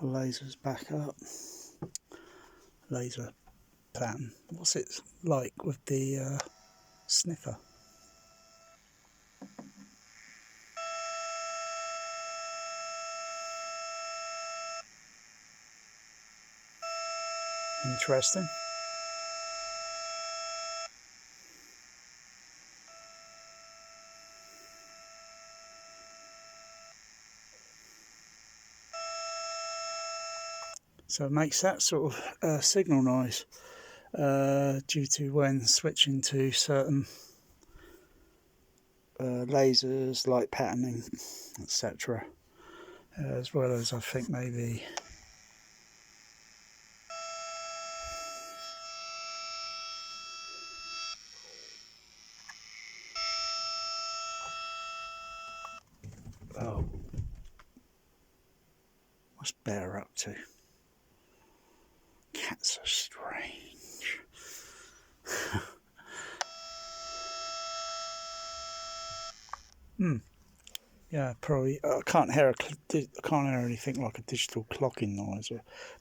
lasers back up. Laser pattern. What's it like with the sniffer? Interesting. So it makes that sort of signal noise due to when switching to certain lasers, light patterning, etc. As well as, I think, maybe what's Bear up to? Cats are strange. Yeah, probably. I can't hear anything like a digital clocking noise,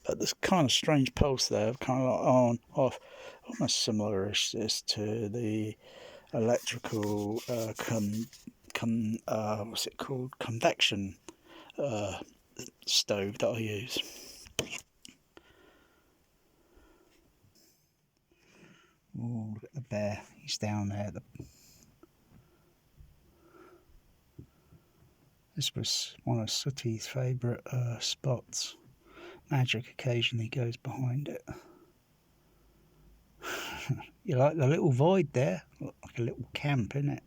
but there's kind of strange pulse there, kind of like on, off, almost similar-ish to the electrical what's it called? Convection stove that I use. Oh, look at the bear. He's down there. This was one of Sooty's favourite spots. Magic occasionally goes behind it. You like the little void there? Like a little camp, isn't it?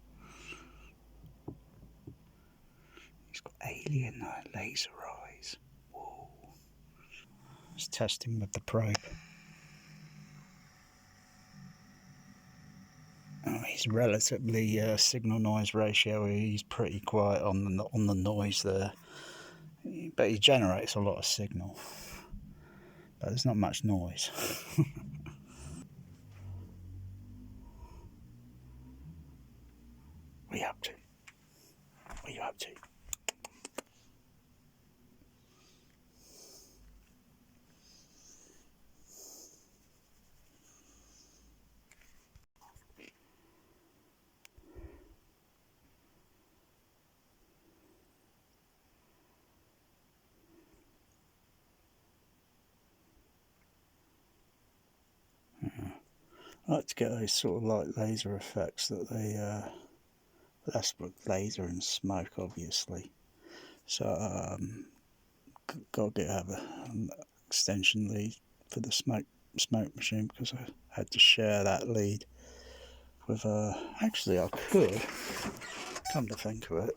He's got alien laser eyes. Whoa. Just testing with the probe. Oh, he's relatively signal noise ratio. He's pretty quiet on the noise there, but he generates a lot of signal. But there's not much noise. What are you up to? What are you up to? I like to get those sort of light laser effects that that's with laser and smoke, obviously. So got to have an extension lead for the smoke machine, because I had to share that lead with actually I could, come to think of it,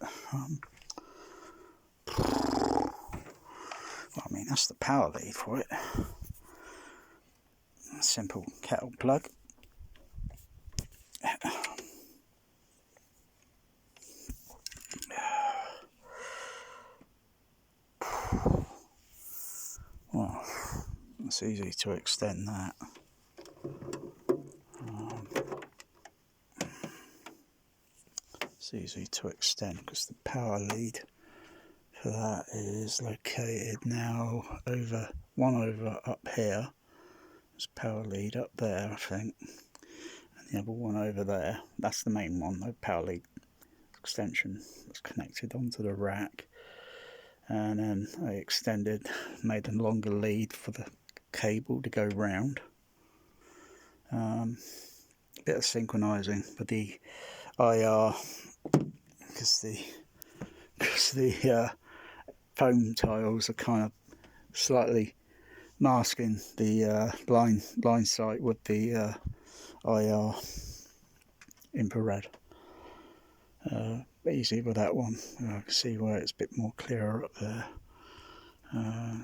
I mean, that's the power lead for it. Simple kettle plug. Well, it's easy to extend that. It's easy to extend because the power lead for that is located now over up here. There's a power lead up there, I think, and the other one over there. That's the main one, the power lead extension that's connected onto the rack. And then I made a longer lead for the cable to go round. A bit of synchronizing with the IR, because the foam tiles are kind of slightly masking the line sight with the IR infrared. Easy with that one. I can see where it's a bit more clearer up there.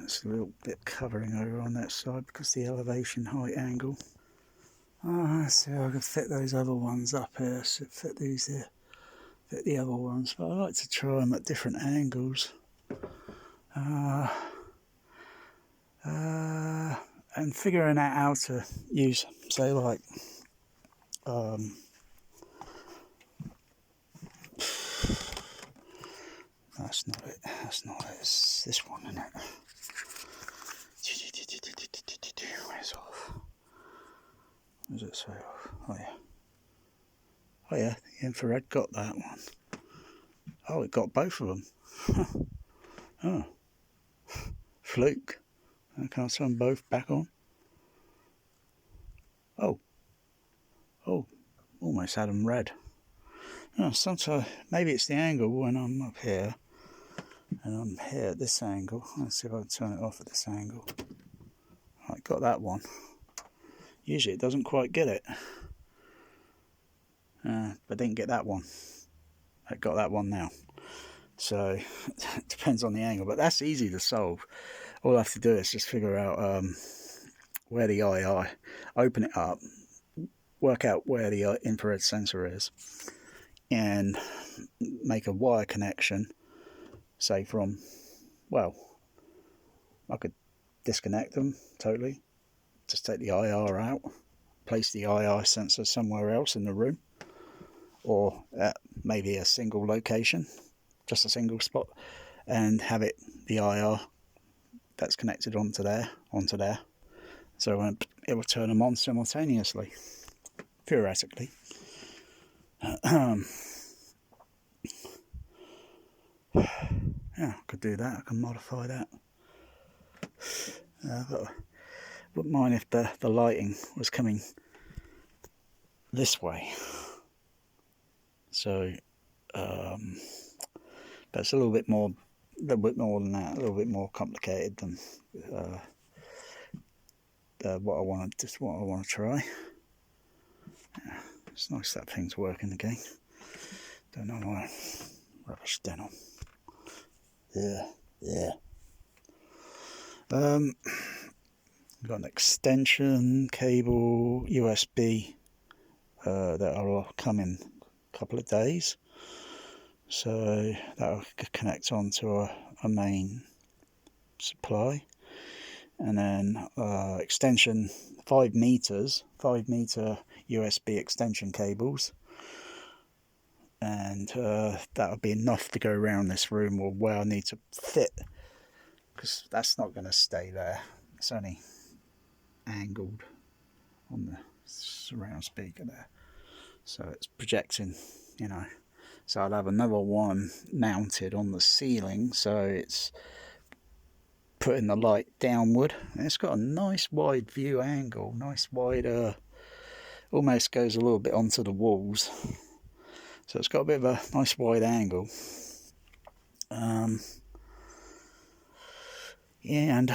It's a little bit covering over on that side because of the elevation height angle. Let's see how I can fit those other ones up here. So fit these here, fit the other ones. But I like to try them at different angles. And figuring out how to use, say, like that's not it, it's this one, isn't it? this off. What does it say off? Oh yeah. Oh yeah, the infrared got that one. Oh, it got both of them. Oh. Fluke. Can I turn them both back on? Oh. Oh. Almost had them red. Oh, sometimes, maybe it's the angle when I'm up here. And I'm here at this angle. Let's see if I can turn it off at this angle. Right, got that one. Usually it doesn't quite get it. But didn't get that one. I got that one now. So it depends on the angle, but that's easy to solve. All I have to do is just figure out where the II, open it up, work out where the infrared sensor is, and make a wire connection, say from, well, I could disconnect them totally, just take the IR out, place the II sensor somewhere else in the room, or at maybe a single location, just a single spot, and have it, the IR that's connected onto there, so it will turn them on simultaneously, theoretically. Yeah, I could do that. I can modify that. But wouldn't mind if the lighting was coming this way. So, but it's a little bit more than that. A little bit more complicated than what I want to try. Yeah, it's nice that thing's working again. Don't know why. Rubbish denim. Yeah. Got an extension cable USB that will come in a couple of days, so that'll connect onto a main supply, and then extension 5 meter USB extension cables, and that'll be enough to go around this room, or where I need to fit, because that's not going to stay there. It's only angled on the surround speaker there, so it's projecting, you know. So I'll have another one mounted on the ceiling, so it's putting the light downward, and it's got a nice wide view angle, nice wide, almost goes a little bit onto the walls, so it's got a bit of a nice wide angle. Yeah, and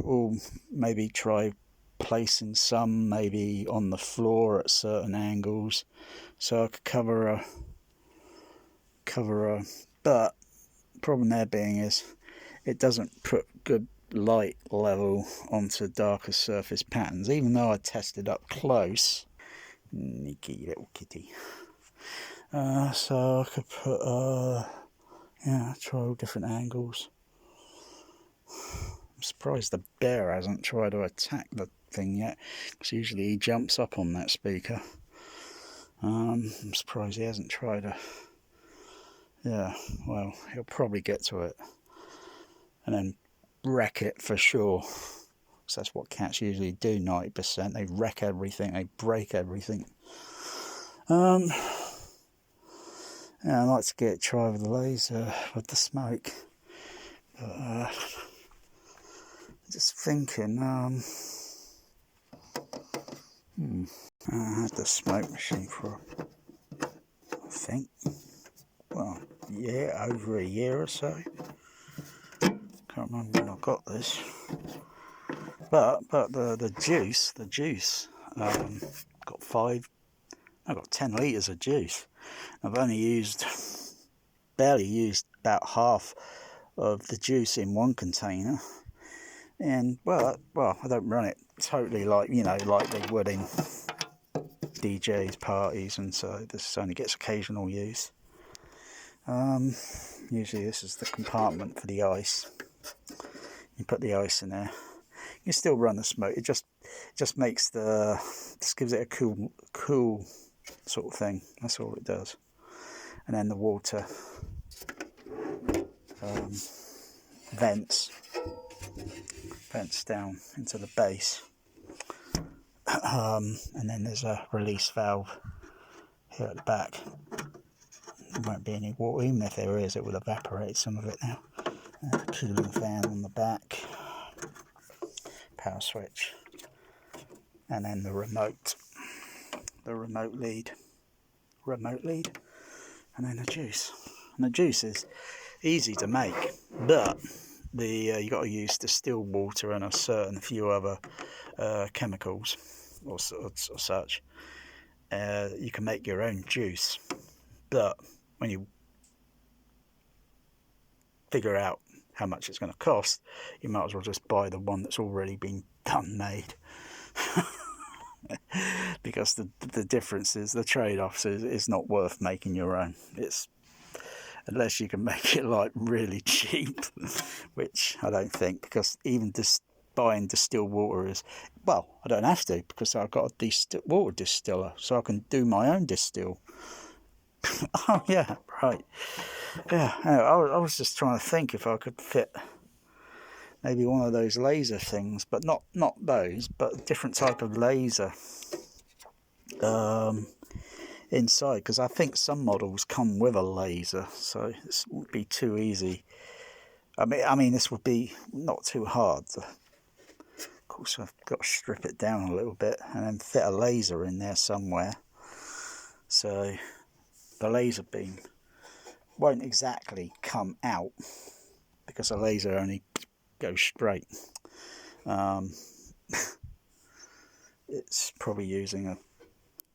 we'll maybe try placing some maybe on the floor at certain angles, so I could cover a but the problem there being is it doesn't put good light level onto darker surface patterns, even though I tested up close. Sneaky little kitty. So I could put try all different angles. I'm surprised the bear hasn't tried to attack the thing yet, because usually he jumps up on that speaker. I'm surprised he hasn't tried to. Yeah, well, he'll probably get to it and then wreck it for sure. So that's what cats usually do 90%. They wreck everything, they break everything. Yeah, I'd like to try with the laser, with the smoke. But just thinking, I had the smoke machine for, I think, well, yeah, over a year or so. Can't remember when I got this. But the juice, I've got 10 litres of juice. I've only barely used about half of the juice in one container. And well, I don't run it totally like they would in DJs parties, and so this only gets occasional use. Usually this is the compartment for the ice. You put the ice in there. You still run the smoke. It just gives it a cool sort of thing. That's all it does. And then the water vents down into the base. And then there's a release valve here at the back. There won't be any water, even if there is, it will evaporate some of it now. A cooling fan on the back, power switch, and then the remote lead, and then the juice. And the juice is easy to make, but you got to use distilled water and a certain few other chemicals or such. You can make your own juice, but when you figure out how much it's going to cost, you might as well just buy the one that's already been done made. Because the difference is, the trade-off is not worth making your own. It's, unless you can make it like really cheap, which I don't think, because even buying distilled water is, well, I don't have to, because I've got a water distiller, so I can do my own distill. Oh yeah, right. Yeah, I was just trying to think if I could fit maybe one of those laser things, but not those, but a different type of laser inside, because I think some models come with a laser, so this would be too easy. I mean this would be not too hard. Of course, I've got to strip it down a little bit and then fit a laser in there somewhere, so the laser beam won't exactly come out, because a laser only goes straight. It's probably using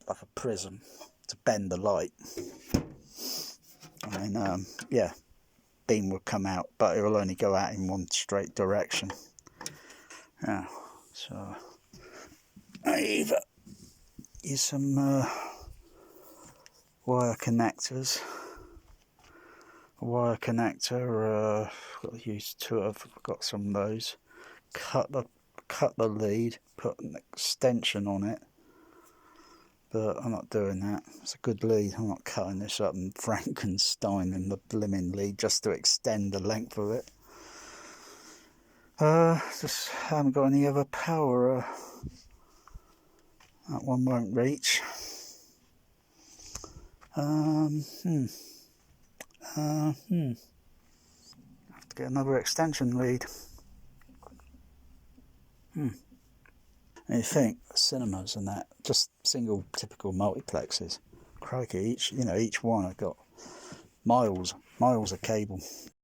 like a prism to bend the light, and then yeah, beam will come out, but it will only go out in one straight direction. Yeah, so I either use some wire connectors, a wire connector, got to use two of, got some of those, cut the lead, put an extension on it, but I'm not doing that. It's a good lead. I'm not cutting this up and Frankensteining the blimmin' lead just to extend the length of it. Just haven't got any other power. That one won't reach. Have to get another extension lead. And you think cinemas and that, just single typical multiplexes, crikey, each one have got miles of cable.